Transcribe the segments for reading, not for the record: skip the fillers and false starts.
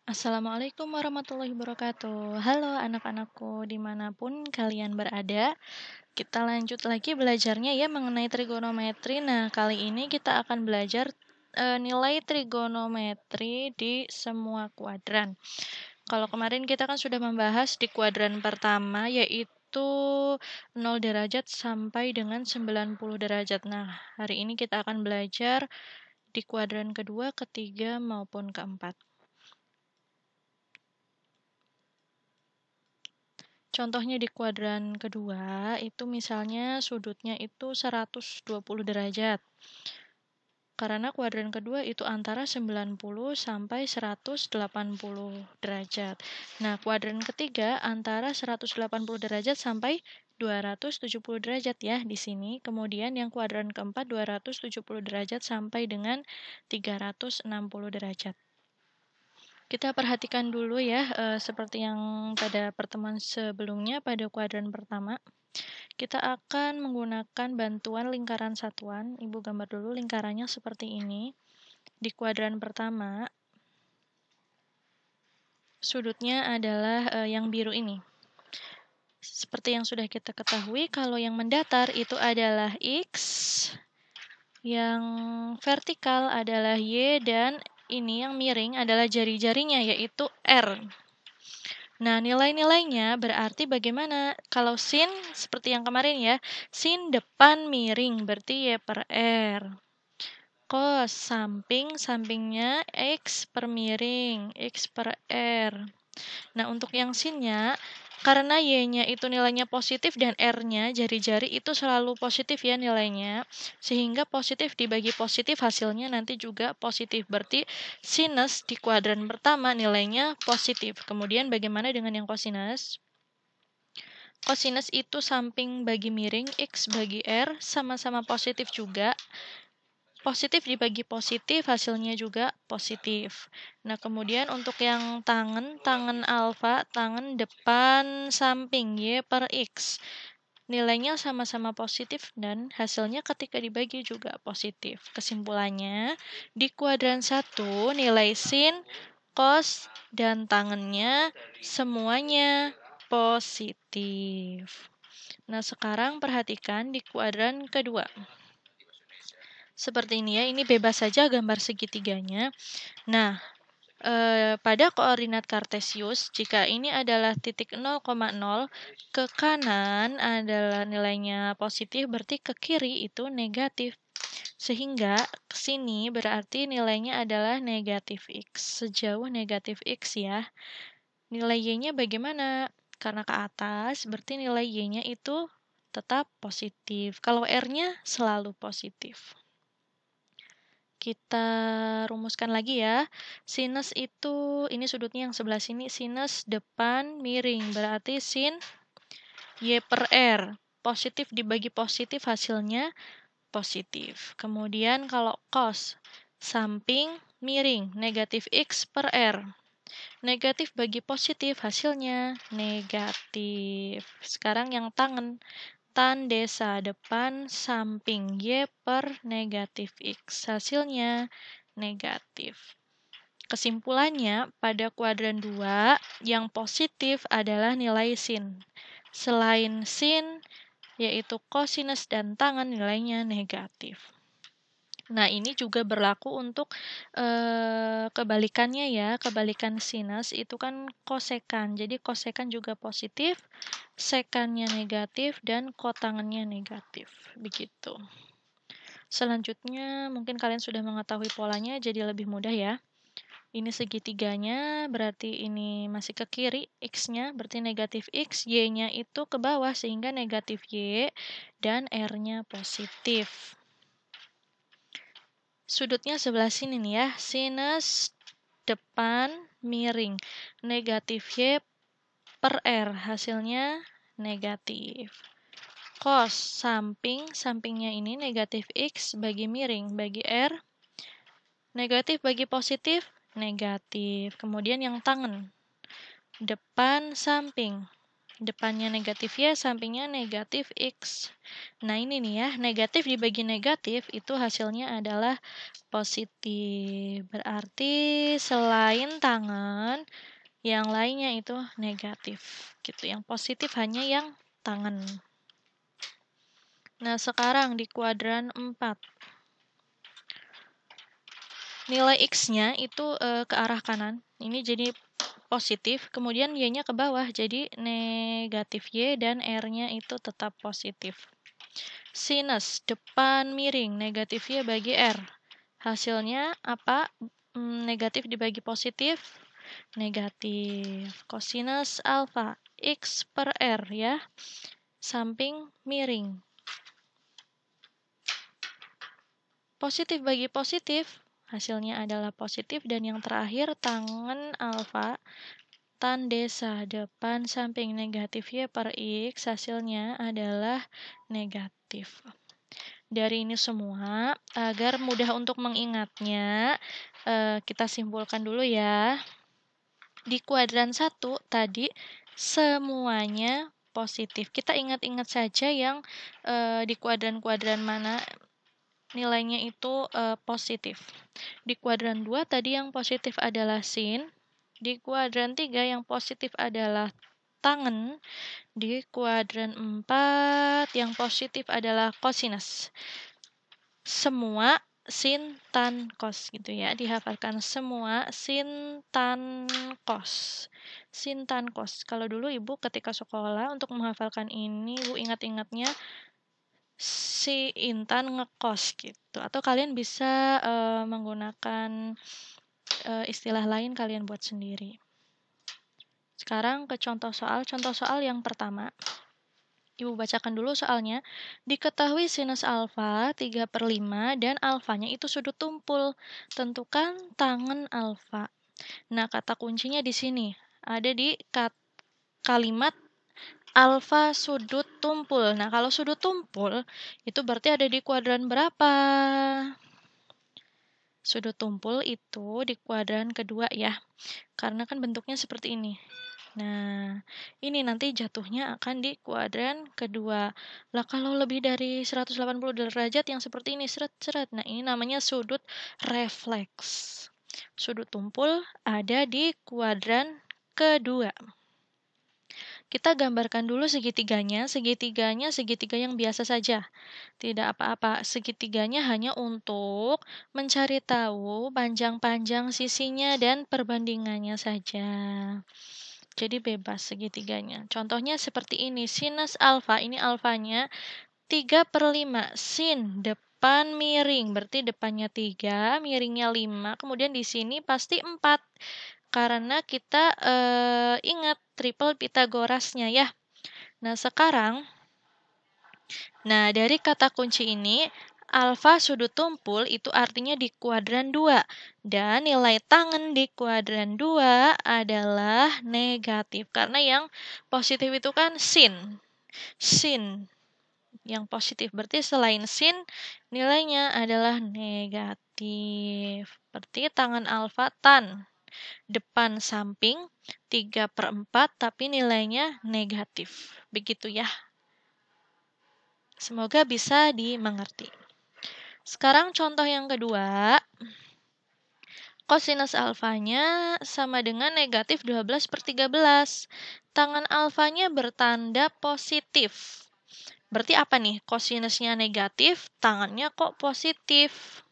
Assalamualaikum warahmatullahi wabarakatuh. Halo anak-anakku dimanapun kalian berada. Kita lanjut lagi belajarnya ya mengenai trigonometri. Nah, kali ini kita akan belajar nilai trigonometri di semua kuadran. Kalau kemarin kita kan sudah membahas di kuadran pertama yaitu 0 derajat sampai dengan 90 derajat. Nah, hari ini kita akan belajar di kuadran kedua, ketiga, maupun keempat. Contohnya di kuadran kedua, itu misalnya sudutnya itu 120 derajat. Karena kuadran kedua itu antara 90 sampai 180 derajat. Nah, kuadran ketiga antara 180 derajat sampai 270 derajat ya di sini. Kemudian yang kuadran keempat 270 derajat sampai dengan 360 derajat. Kita perhatikan dulu ya, seperti yang pada pertemuan sebelumnya pada kuadran pertama. Kita akan menggunakan bantuan lingkaran satuan. Ibu gambar dulu lingkarannya seperti ini. Di kuadran pertama, sudutnya adalah yang biru ini. Seperti yang sudah kita ketahui, kalau yang mendatar itu adalah X, yang vertikal adalah Y, dan ini yang miring adalah jari-jarinya yaitu R. Nah, nilai-nilainya berarti bagaimana? Kalau sin, seperti yang kemarin ya, sin depan miring, berarti Y per R. Cos, sampingnya X per miring, X per R. Nah, untuk yang sinnya, karena Y-nya itu nilainya positif dan R-nya, jari-jari itu selalu positif ya nilainya, sehingga positif dibagi positif hasilnya nanti juga positif. Berarti sinus di kuadran pertama nilainya positif. Kemudian bagaimana dengan yang kosinus? Kosinus itu samping bagi miring, X bagi R, sama-sama positif juga. Positif dibagi positif, hasilnya juga positif. Nah, kemudian untuk yang tangan alfa, tangan depan samping, Y per X. Nilainya sama-sama positif dan hasilnya ketika dibagi juga positif. Kesimpulannya, di kuadran 1, nilai sin, cos, dan tangannya semuanya positif. Nah, sekarang perhatikan di kuadran kedua. Seperti ini ya, ini bebas saja gambar segitiganya. Nah, pada koordinat kartesius, jika ini adalah titik 0,0, ke kanan adalah nilainya positif, berarti ke kiri itu negatif. Sehingga ke sini berarti nilainya adalah negatif X. Sejauh negatif X ya. Nilai Y-nya bagaimana? Karena ke atas, berarti nilai Y-nya itu tetap positif. Kalau R-nya selalu positif. Kita rumuskan lagi ya. Sinus itu, ini sudutnya yang sebelah sini, sinus depan miring. Berarti sin Y per R. Positif dibagi positif, hasilnya positif. Kemudian kalau cos, samping miring, negatif X per R. Negatif bagi positif, hasilnya negatif. Sekarang yang tangan. Tan desa depan samping Y per negatif X. Hasilnya negatif. Kesimpulannya, pada kuadran 2, yang positif adalah nilai sin. Selain sin, yaitu kosinus dan tangan, nilainya negatif. Nah, ini juga berlaku untuk kebalikannya ya. Kebalikan sinus itu kan kosekan. Jadi kosekan juga positif, sekannya negatif, dan kotangannya negatif. Begitu. Selanjutnya, mungkin kalian sudah mengetahui polanya, jadi lebih mudah ya. Ini segitiganya, berarti ini masih ke kiri, X-nya, berarti negatif X, Y-nya itu ke bawah, sehingga negatif Y, dan R-nya positif. Sudutnya sebelah sini nih ya, sinus depan miring, negatif Y per R, hasilnya negatif. Cos, sampingnya ini negatif X bagi miring, bagi R, negatif bagi positif, negatif. Kemudian yang tangan, depan samping, Depannya negatif Y, sampingnya negatif X. Nah, ini nih ya, negatif dibagi negatif itu hasilnya adalah positif. Berarti selain tangan, yang lainnya itu negatif. Gitu. Yang positif hanya yang tangan. Nah, sekarang di kuadran 4. Nilai X-nya itu ke arah kanan. Ini jadi positif, kemudian Y-nya ke bawah, jadi negatif Y dan R-nya itu tetap positif. Sinus, depan miring, negatif Y bagi R. Hasilnya apa? Negatif dibagi positif, negatif. Kosinus alfa, X per R ya. Samping miring. Positif bagi positif, hasilnya adalah positif. Dan yang terakhir, tangan alfa, tan desa, depan samping negatif Y per X, hasilnya adalah negatif. Dari ini semua, agar mudah untuk mengingatnya, kita simpulkan dulu ya. Di kuadran 1 tadi, semuanya positif. Kita ingat-ingat saja yang di kuadran-kuadran mana nilainya itu positif. Di kuadran 2 tadi yang positif adalah sin. Di kuadran 3 yang positif adalah tangan. Di kuadran 4 yang positif adalah kosinus. Semua sin tan cos gitu ya. Dihafalkan semua sin tan cos. Sin tan cos. Kalau dulu Ibu ketika sekolah untuk menghafalkan ini, Ibu ingat-ingatnya si Intan ngekos gitu. Atau kalian bisa menggunakan istilah lain kalian buat sendiri. Sekarang ke contoh soal. Contoh soal yang pertama. Ibu bacakan dulu soalnya. Diketahui sinus alfa 3/5 dan alfanya itu sudut tumpul. Tentukan tangen alfa. Nah, kata kuncinya di sini. Ada di kalimat alfa sudut tumpul. Nah, kalau sudut tumpul, itu berarti ada di kuadran berapa? Sudut tumpul itu di kuadran kedua ya. Karena kan bentuknya seperti ini. Nah, ini nanti jatuhnya akan di kuadran kedua. Lah, kalau lebih dari 180 derajat yang seperti ini, seret-seret. Nah, ini namanya sudut refleks. Sudut tumpul ada di kuadran kedua. Kita gambarkan dulu segitiganya. Segitiganya segitiga yang biasa saja. Tidak apa-apa. Segitiganya hanya untuk mencari tahu panjang-panjang sisinya dan perbandingannya saja. Jadi bebas segitiganya. Contohnya seperti ini. Sinus alfa, ini alfanya 3/5. Sin, depan miring. Berarti depannya 3, miringnya 5. Kemudian di sini pasti 4. Karena kita ingat triple Pitagorasnya ya. Nah, sekarang, dari kata kunci ini, alfa sudut tumpul itu artinya di kuadran 2. Dan nilai tangen di kuadran 2 adalah negatif. Karena yang positif itu kan sin. Sin yang positif. Berarti selain sin, nilainya adalah negatif. Berarti tangan alfa tan. Depan samping 3/4 tapi nilainya negatif. Begitu ya. Semoga bisa dimengerti. Sekarang contoh yang kedua. Kosinus alfanya sama dengan negatif 12/13. Tangan alfanya bertanda positif. Berarti apa nih? Kosinusnya negatif, tangannya kok positif?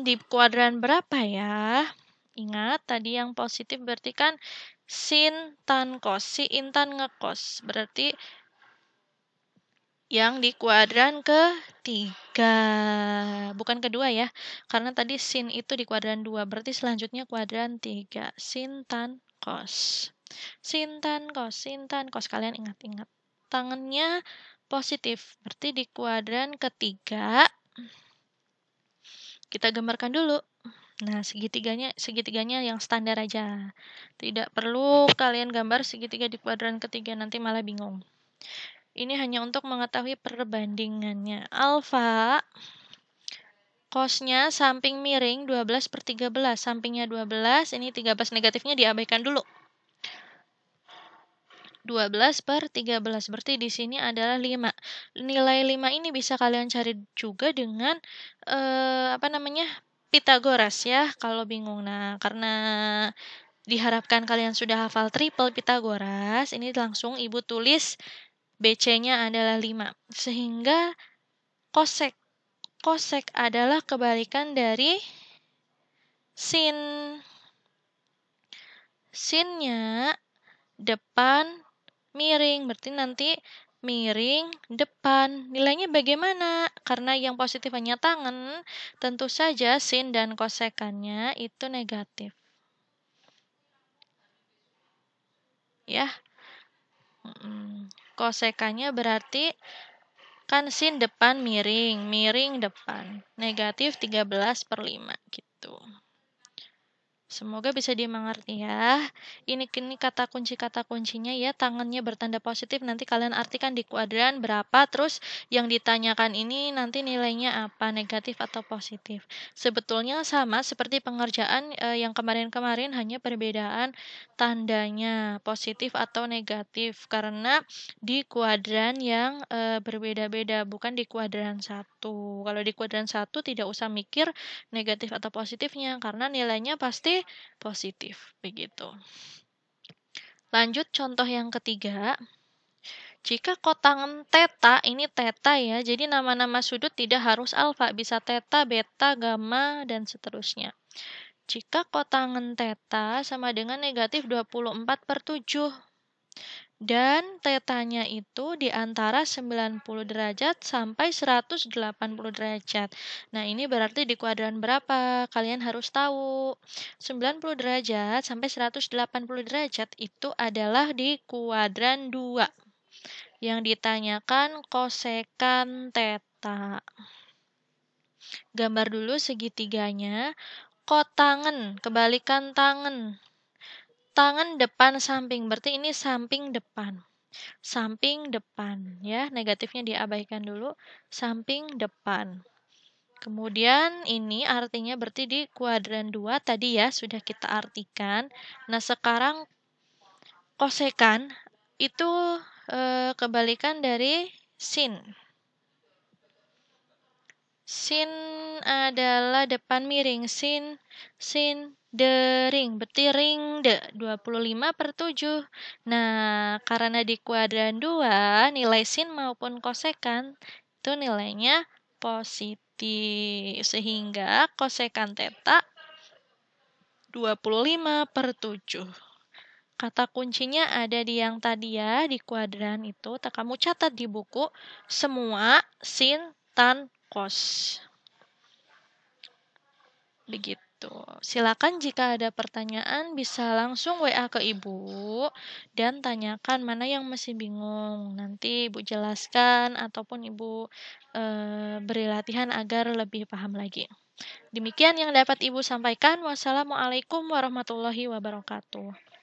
Di kuadran berapa ya? Ingat, tadi yang positif berarti kan sin tan cos. Si Intan ngekos. Berarti yang di kuadran ketiga. Bukan kedua ya. Karena tadi sin itu di kuadran 2. Berarti selanjutnya kuadran 3. Sin tan cos. Sin tan cos. Sin tan cos. Kalian ingat-ingat. Tangannya positif. Berarti di kuadran ketiga. Kita gambarkan dulu. Nah, segitiganya yang standar aja. Tidak perlu kalian gambar segitiga di kuadran ketiga, nanti malah bingung. Ini hanya untuk mengetahui perbandingannya. Alfa, cosnya samping miring 12/13. Sampingnya 12, ini 13 negatifnya diabaikan dulu. 12/13. Berarti di sini adalah 5. Nilai 5 ini bisa kalian cari juga dengan Pitagoras ya kalau bingung. Nah, karena diharapkan kalian sudah hafal triple Pitagoras, ini langsung Ibu tulis BC-nya adalah 5. Sehingga kosek. Kosek adalah kebalikan dari sin. Sinnya depan miring, berarti nanti miring depan. Nilainya bagaimana? Karena yang positif hanya tangan, tentu saja sin dan kosekannya itu negatif. Ya. Kosekannya berarti kan sin depan miring, miring depan. Negatif 13/5 gitu. Semoga bisa dimengerti ya. Ini kata kuncinya ya, tangannya bertanda positif. Nanti kalian artikan di kuadran berapa, terus yang ditanyakan ini nanti nilainya apa, negatif atau positif. Sebetulnya sama seperti pengerjaan yang kemarin-kemarin, hanya perbedaan tandanya, positif atau negatif. Karena di kuadran yang berbeda-beda, bukan di kuadran 1. Kalau di kuadran 1 tidak usah mikir negatif atau positifnya, karena nilainya pasti positif, begitu. Lanjut contoh yang ketiga. Jika kotangan theta, ini theta ya, jadi nama-nama sudut tidak harus alfa, bisa theta, beta, gamma, dan seterusnya. Jika kotangan theta sama dengan negatif 24/7. Dan tetanya itu di antara 90 derajat sampai 180 derajat. Nah, ini berarti di kuadran berapa? Kalian harus tahu. 90 derajat sampai 180 derajat itu adalah di kuadran 2. Yang ditanyakan kosekan theta. Gambar dulu segitiganya. Kotangan, kebalikan tangan. Tangan depan samping, berarti ini samping depan. Samping depan ya, negatifnya diabaikan dulu, samping depan. Kemudian ini artinya berarti di kuadran 2 tadi ya sudah kita artikan. Nah, sekarang kosekan itu kebalikan dari sin. Sin adalah depan miring, sin dering, berarti ring de 25/7. Nah, karena di kuadran 2, nilai sin maupun kosekan itu nilainya positif. Sehingga kosekan theta 25/7. Kata kuncinya ada di yang tadi ya, di kuadran itu. Kamu catat di buku, semua sin, tan, kos. Begitu. Silakan jika ada pertanyaan bisa langsung WA ke Ibu dan tanyakan mana yang masih bingung. Nanti Ibu jelaskan ataupun Ibu beri latihan agar lebih paham lagi. Demikian yang dapat Ibu sampaikan. Wassalamualaikum warahmatullahi wabarakatuh.